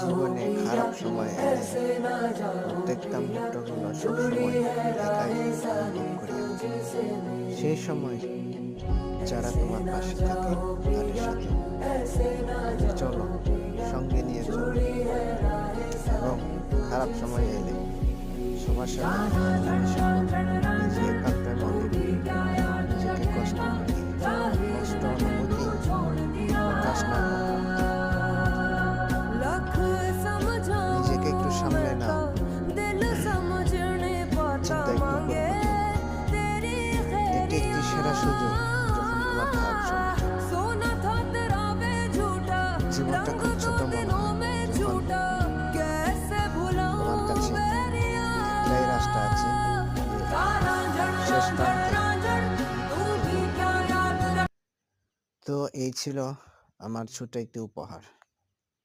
জীবনে খারাপ সময় এলে প্রত্যেকটা মুহূর্তগুলো সবসময় একাই অনুভব করি আমি। সেই সময় যারা তোমার পাশে থাকে তাদের সাথে চলো, সঙ্গে নিয়ে চলো, এবং খারাপ সময় এলে সবার সাথে মেলামেশা করো। নিজে একান্তের মনে নিজেকে কষ্ট অনুভূতি প্রকাশ না করো। নিজেকে একটু সামলে নাও, চিন্তা একটু করো। এটি একটি সেরা সুযোগ যখন তোমার খারাপ সময়। জীবনটা খুব ছোট মনে হয় যখন তোমার কাছে একটাই রাস্তা আছে, শেষ প্রান্তে। তো এই ছিল আমার ছোট একটি উপহার।